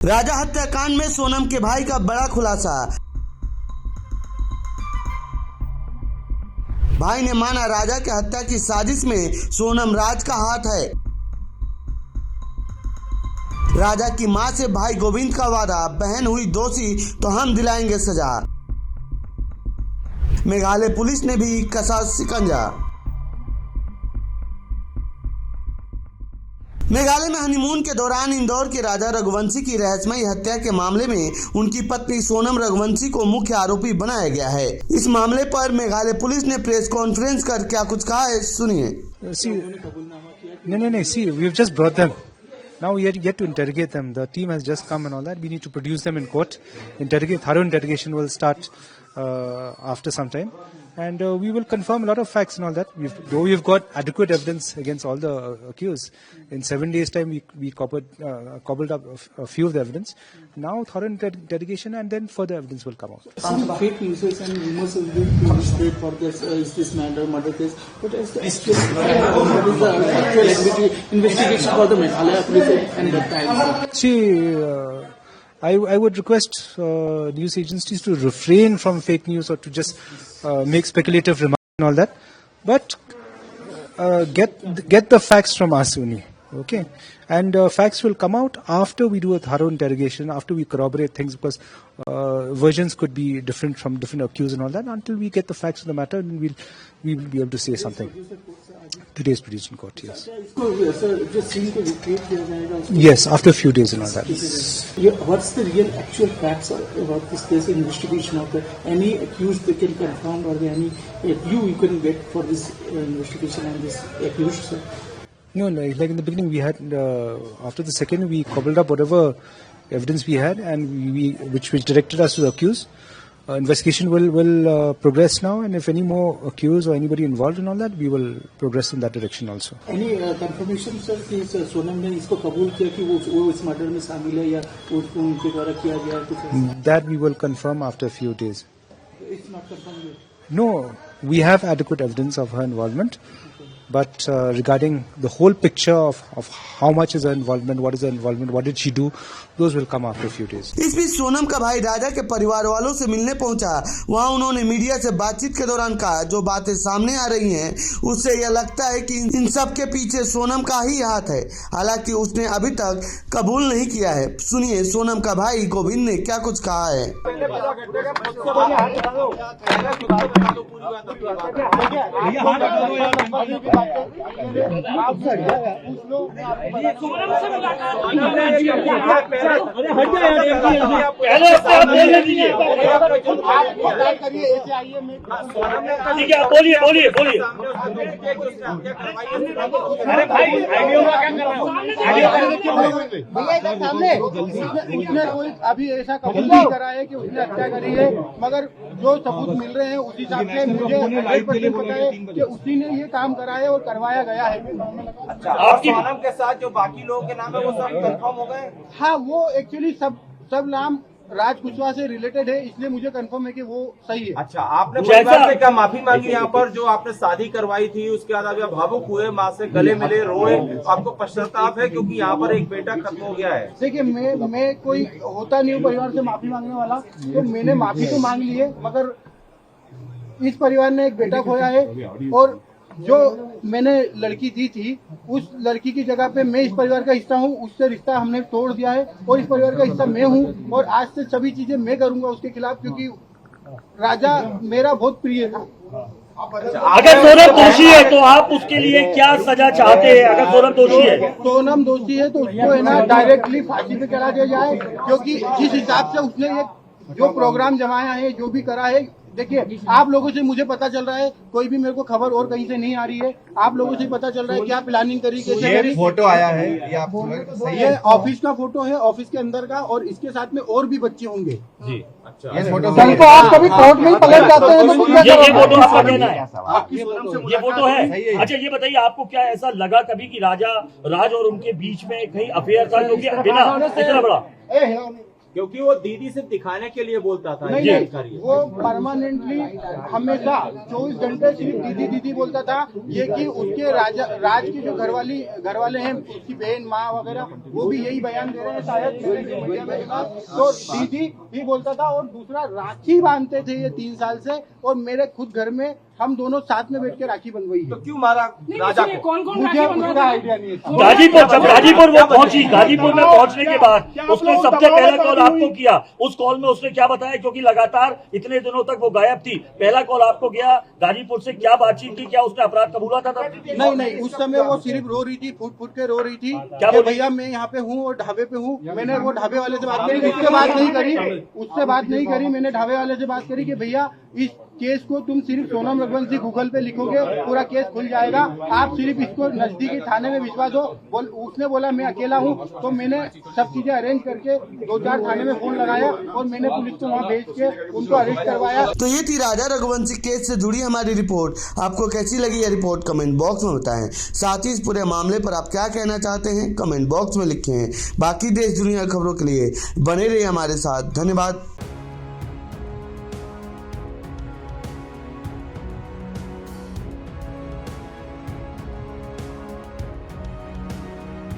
राजा हत्याकांड में सोनम के भाई का बड़ा खुलासा। भाई ने माना राजा की हत्या की साजिश में सोनम राज का हाथ है। राजा की मां से भाई गोविंद का वादा, बहन हुई दोषी तो हम दिलाएंगे सजा। मेघालय पुलिस ने भी कसा शिकंजा। मेघालय में हनीमून के दौरान इंदौर के राजा रघुवंशी की रहस्यमयी हत्या के मामले में उनकी पत्नी सोनम रघुवंशी को मुख्य आरोपी बनाया गया है। इस मामले पर मेघालय पुलिस ने प्रेस कॉन्फ्रेंस कर क्या कुछ कहा है, सुनिए। See, we've just brought them. Now we are yet to interrogate them. The team has just come and all that. We need to produce them in court. Thorough interrogation will start after some time. And we will confirm a lot of facts and all that. Though we've got adequate evidence against all the accused. In 7 days' time, we cobbled up a few of the evidence. Now, thorough interrogation and then further evidence will come out. Some fake news and rumors have been spread for this murder case. But as the actual investigation for the Meghalaya police and the time? See, I would request news agencies to refrain from fake news or to just make speculative remarks and all that, but get the facts from us only, okay? And facts will come out after we do a thorough interrogation, after we corroborate things, because versions could be different from different accused and all that. Until we get the facts of the matter, then we will be able to say something. Today is produced in court, yes. Yes, after a few days and all that. What's the real actual facts about this case investigation of any accused they can confirm, or any you can get for this investigation and this accused, sir? No, like in the beginning we had, after the second we cobbled up whatever evidence we had and which directed us to the accused. Investigation will progress now, and if any more accused or anybody involved in all that, we will progress in that direction also. Any confirmation, sir, कि सोनम ने इसको कबूल किया कि वो इस murder में शामिल है या उसको उनके द्वारा किया गया कुछ? That we will confirm after a few days. It's not confirmed yet. No, we have adequate evidence of her involvement. But regarding the whole picture of how much is her involvement, what is her involvement, what did she do, those will come after a few days. इस बीच सोनम का भाई राजा के परिवार वालों से मिलने पहुंचा। वहां उन्होंने मीडिया से बातचीत के दौरान कहा, जो बातें सामने आ रही हैं उससे यह लगता है कि इन सब के पीछे सोनम का ही हाथ है। हालांकि उसने अभी तक कबूल नहीं किया है। सुनिए सोनम का भाई गोविंद ने क्या कुछ कहा है। बोलिए। अरे भाई भैया सामने उसने कोई अभी ऐसा कबूल नहीं करा है कि उसने हत्या करी है, मगर जो सबूत मिल रहे हैं उस हिसाब से मुझे 100% पता है कि उसी ने ये काम करा है और करवाया गया है। अच्छा, आपकी सोनम के साथ जो बाकी लोगों के नाम है वो सब कंफर्म हो गए? हाँ, वो एक्चुअली सब नाम राज कुशवाहा से रिलेटेड है, इसलिए मुझे कंफर्म है कि वो सही है। अच्छा, आपने परिवार से क्या माफी मांगी यहाँ पर जो आपने शादी करवाई थी, उसके बाद आप भावुक हुए, माँ से गले मिले, रोए, आपको पश्चाताप है क्योंकि यहाँ पर एक बेटा खत्म हो गया है? देखिए, मैं कोई होता नहीं हूँ परिवार से माफी मांगने वाला, तो मैंने माफी तो मांग ली है, मगर इस परिवार ने एक बेटा खोया है और जो मैंने लड़की दी थी उस लड़की की जगह पे मैं इस परिवार का हिस्सा हूँ, उससे रिश्ता हमने तोड़ दिया है और इस परिवार का हिस्सा मैं हूँ और आज से सभी चीजें मैं करूंगा उसके खिलाफ, क्योंकि राजा मेरा बहुत प्रिय था। अगर सोनम दोषी है तो आप उसके लिए क्या सजा चाहते हैं? अगर सोनम दोषी है, सोनम दोषी है तो उसको है ना डायरेक्टली फांसी पे चढ़ा दिया जाए, क्योंकि जिस हिसाब से उसने ये जो प्रोग्राम जमाया है, जो भी करा है, देखिए आप लोगों से मुझे पता चल रहा है, कोई भी मेरे को खबर और कहीं से नहीं आ रही है, आप लोगों से पता चल रहा है क्या प्लानिंग करी, कैसे करी। फोटो आया है ये आप ये ऑफिस का फोटो है, ऑफिस के अंदर का, और इसके साथ में और भी बच्चे होंगे जी। अच्छा, ये फोटो आप कभी कोर्ट में पलट जाते हैं ये फोटो आपका कहना है? ये फोटो है। अच्छा, ये बताइए आपको क्या ऐसा लगा कभी कि राज और उनके बीच में कहीं अफेयर था, क्योंकि बिना इतना बड़ा क्योंकि वो दीदी सिर्फ दिखाने के लिए बोलता था। नहीं ये नहीं, जानकारी है। वो परमानेंटली हमेशा 24 घंटे सिर्फ दीदी दीदी बोलता था। ये कि उसके राज की जो घर वाले हैं, उसकी बहन माँ वगैरह, वो भी यही बयान दे रहे हैं शायद मीडिया में सुना। तो दीदी ही बोलता था। और दूसरा, राखी बांधते थे ये 3 साल से, और मेरे खुद घर में हम दोनों साथ में बैठ के राखी बंधवाई तो है। क्यों मारा राजा को? कौन कौन मुझे उसका आइडिया नहीं है। गाजीपुर, जब गाजीपुर वो पहुंची, गाजीपुर में पहुंचने के बाद उसने सबसे पहला कॉल आपको किया। उस कॉल में उसने क्या बताया, क्योंकि लगातार इतने दिनों तक वो गायब थी, पहला कॉल आपको किया, गाजीपुर से क्या बातचीत की, क्या उसने अपराध कबूला था तब? नहीं, उस समय वो सिर्फ रो रही थी, फूट फूट के रो रही थी क्या कि भैया मैं यहाँ पे हूँ और ढाबे पे हूँ। मैंने वो ढाबे वाले से बात करी, उससे बात नहीं करी। मैंने ढाबे वाले से बात करी कि भैया इस केस को तुम सिर्फ सोनम रघुवंशी गूगल पे लिखोगे, पूरा केस खुल जाएगा, आप सिर्फ इसको नजदीकी थाने में भिजवा दो। उसने बोला मैं अकेला हूँ। तो मैंने सब चीजें अरेंज करके 2-4 थाने में फोन लगाया और मैंने पुलिस को वहाँ भेज के उनको अरेस्ट करवाया। तो ये थी राजा रघुवंशी केस से जुड़ी हमारी रिपोर्ट। आपको कैसी लगी ये रिपोर्ट कमेंट बॉक्स में बताएं। साथ ही इस पूरे मामले पर आप क्या कहना चाहते हैं कमेंट बॉक्स में लिखें। बाकी देश दुनिया खबरों के लिए बने रहिए हमारे साथ। धन्यवाद।